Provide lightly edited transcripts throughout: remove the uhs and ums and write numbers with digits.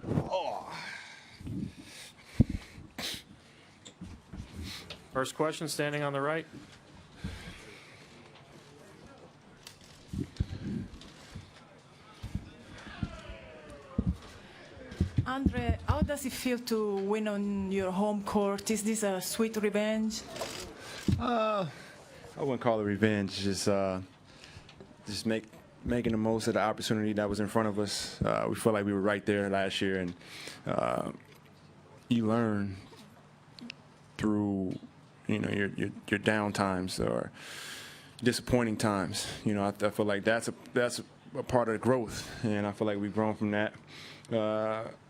Oh. First question, standing on the right. Andre, how does it feel to win on your home court? Is this a sweet revenge? I wouldn't call it revenge. Just making the most of the opportunity that was in front of us. We felt like we were right there last year, and you learn through your down times or disappointing times. I feel like that's a part of the growth, and I feel like we've grown from that.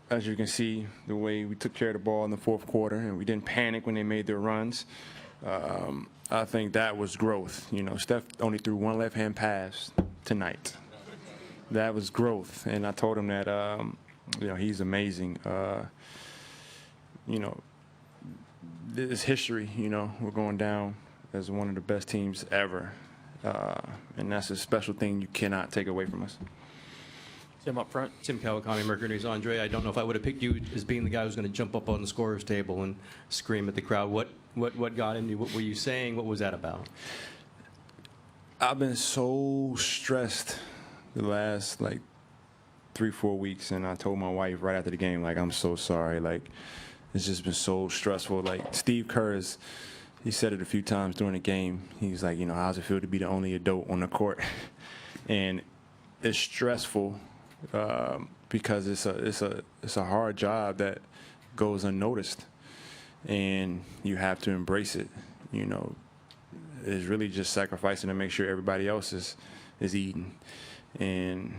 As you can see, the way we took care of the ball in the fourth quarter, and we didn't panic when they made their runs. I think that was growth. Steph only threw one left-hand pass tonight. That was growth, and I told him that he's amazing. This history. We're going down as one of the best teams ever, and that's a special thing you cannot take away from us. Tim up front. Tim Kawakami, Mercury News. Andre, I don't know if I would have picked you as being the guy who's going to jump up on the scorer's table and scream at the crowd. What got into you? What were you saying? What was that about? I've been so stressed the last 3-4 weeks, and I told my wife right after the game, I'm so sorry. It's just been so stressful. Steve Kerr he said it a few times during the game. He's like, how's it feel to be the only adult on the court? And it's stressful. Because it's a hard job that goes unnoticed, and you have to embrace it. It's really just sacrificing to make sure everybody else is eating, and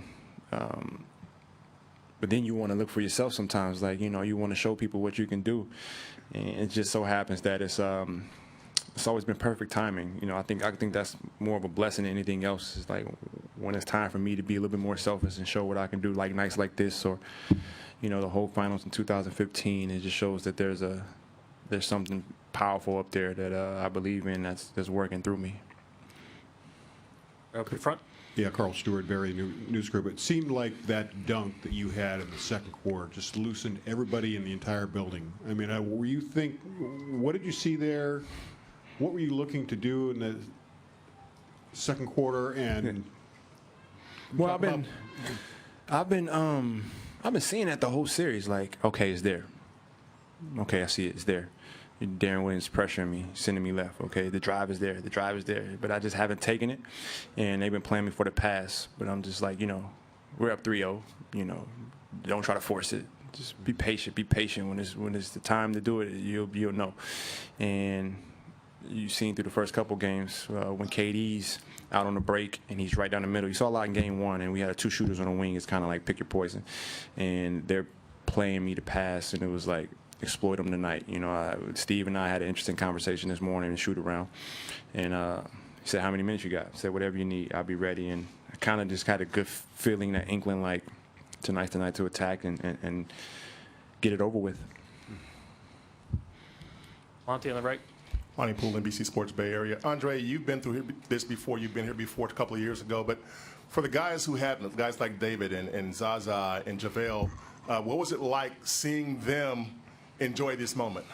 but then you want to look for yourself sometimes. You want to show people what you can do, and it just so happens that it's always been perfect timing. I think that's more of a blessing than anything else. It's when it's time for me to be a little bit more selfish and show what I can do, nights like this, or the whole finals in 2015. It just shows that there's something powerful up there that I believe in that's working through me. Up in front. Yeah, Carl Stewart, Barry News Group. It seemed like that dunk that you had in the second quarter just loosened everybody in the entire building. I mean, what did you see there? What were you looking to do in the second quarter? And well, I've been seeing that the whole series. Okay, it's there. Okay, I see it. It's there. Darren Williams pressuring me, sending me left. Okay, the drive is there. The drive is there. But I just haven't taken it, and they've been playing me for the pass. But I'm just we're up 3-0. Don't try to force it. Just be patient. Be patient. When it's the time to do it, you'll know. And you've seen through the first couple games when KD's out on the break and he's right down the middle. You saw a lot in game one, and we had 2 shooters on the wing. It's kind of pick your poison. And they're playing me to pass, and it was exploit them tonight. Steve and I had an interesting conversation this morning in shoot around. And he said, how many minutes you got? I said, whatever you need, I'll be ready. And I kind of just had a good feeling, that inkling, tonight's the night to attack and get it over with. Monty on the right. Monty Poole, NBC Sports Bay Area. Andre, you've been through this before. You've been here before a couple of years ago. But for the guys who haven't, guys like David and Zaza and JaVale, what was it like seeing them enjoy this moment?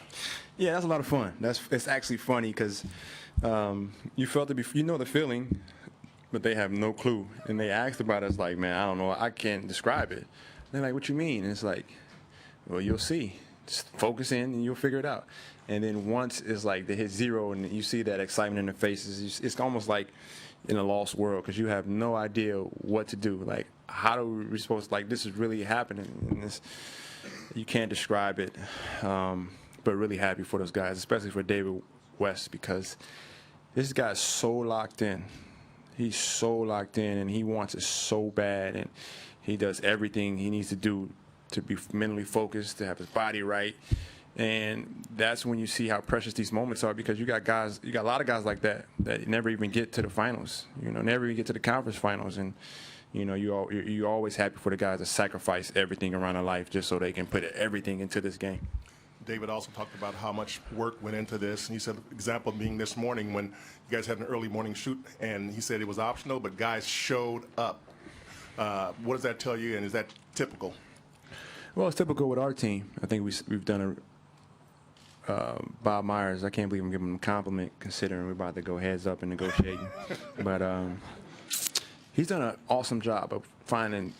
Yeah, that's a lot of fun. It's actually funny because you felt it before, the feeling, but they have no clue. And they asked about it. It's man, I don't know. I can't describe it. They're like, what you mean? And it's well, you'll see. Just focus in and you'll figure it out. And then once it's they hit 0 and you see that excitement in their faces, it's almost like in a lost world because you have no idea what to do. How do we supposed to, this is really happening. And you can't describe it, but really happy for those guys, especially for David West, because this guy's so locked in. He's so locked in, and he wants it so bad, and he does everything he needs to do to be mentally focused, to have his body right. And that's when you see how precious these moments are, because you got a lot of guys like that never even get to the finals, never even get to the conference finals. And, you're always happy for the guys that sacrifice everything around their life just so they can put everything into this game. David also talked about how much work went into this. And he said, example being this morning when you guys had an early morning shoot, and he said it was optional, but guys showed up. What does that tell you, and is that typical? Well, it's typical with our team. I think we've done Bob Myers, I can't believe I'm giving him a compliment considering we're about to go heads up and negotiating. But he's done an awesome job of finding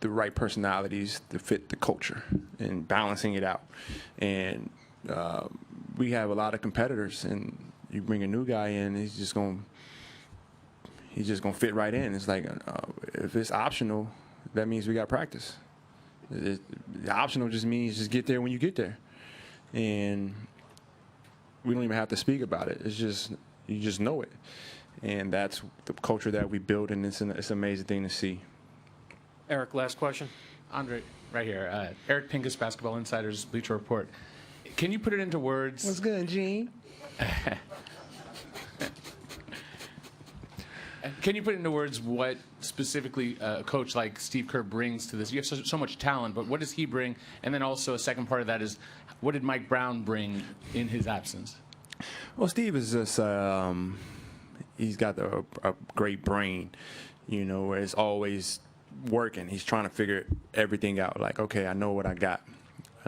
the right personalities to fit the culture and balancing it out. And we have a lot of competitors, and you bring a new guy in, he's just gonna fit right in. It's like if it's optional, that means we got practice. The optional just means just get there when you get there. And we don't even have to speak about it. It's just, you just know it. And that's the culture that we build, and it's an amazing thing to see. Eric, last question. Andre, right here. Eric Pincus, Basketball Insider's Bleacher Report. Can you put it into words? What's good, Gene? Can you put into words what specifically a coach like Steve Kerr brings to this? You have so much talent, but what does he bring? And then also a second part of that is, what did Mike Brown bring in his absence? Well, Steve is just, he's got a great brain, you know, where it's always working. He's trying to figure everything out. Like, okay, I know what I got.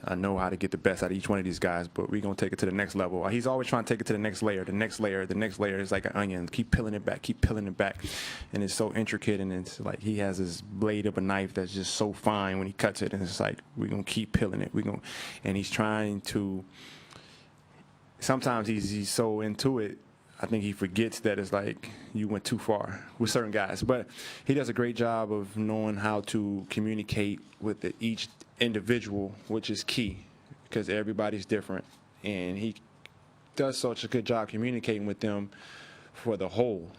I know how to get the best out of each one of these guys, but we're going to take it to the next level. He's always trying to take it to the next layer, the next layer, the next layer. It's like an onion. Keep peeling it back, keep peeling it back. And it's so intricate, and it's like he has this blade of a knife that's just so fine when he cuts it, and it's like we're going to keep peeling it. And he's trying to – sometimes he's so into it, I think he forgets that it's like you went too far with certain guys. But he does a great job of knowing how to communicate with each individual, which is key because everybody's different. And he does such a good job communicating with them for the whole.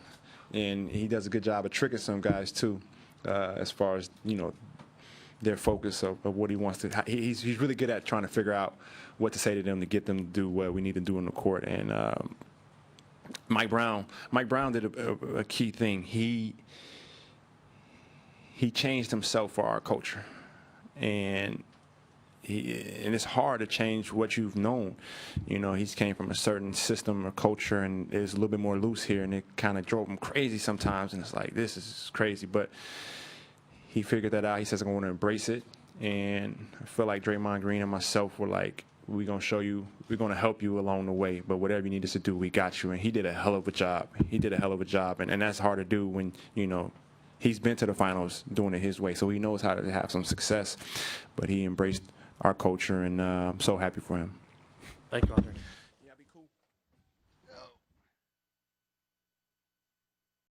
And he does a good job of tricking some guys, too, as far as, you know, their focus of what he wants to. He's really good at trying to figure out what to say to them to get them to do what we need to do on the court. And Mike Brown did a key thing. He changed himself for our culture, and it's hard to change what you've known. You know, he's came from a certain system or culture, and it was a little bit more loose here, and it kind of drove him crazy sometimes. And it's like, this is crazy, but he figured that out. He says, "I want to embrace it," and I feel like Draymond Green and myself were like, we're going to show you, we're going to help you along the way, but whatever you need us to do, we got you. And he did a hell of a job. And that's hard to do when, you know, he's been to the finals doing it his way, so he knows how to have some success. But he embraced our culture, and I'm so happy for him. Thank you, Andre.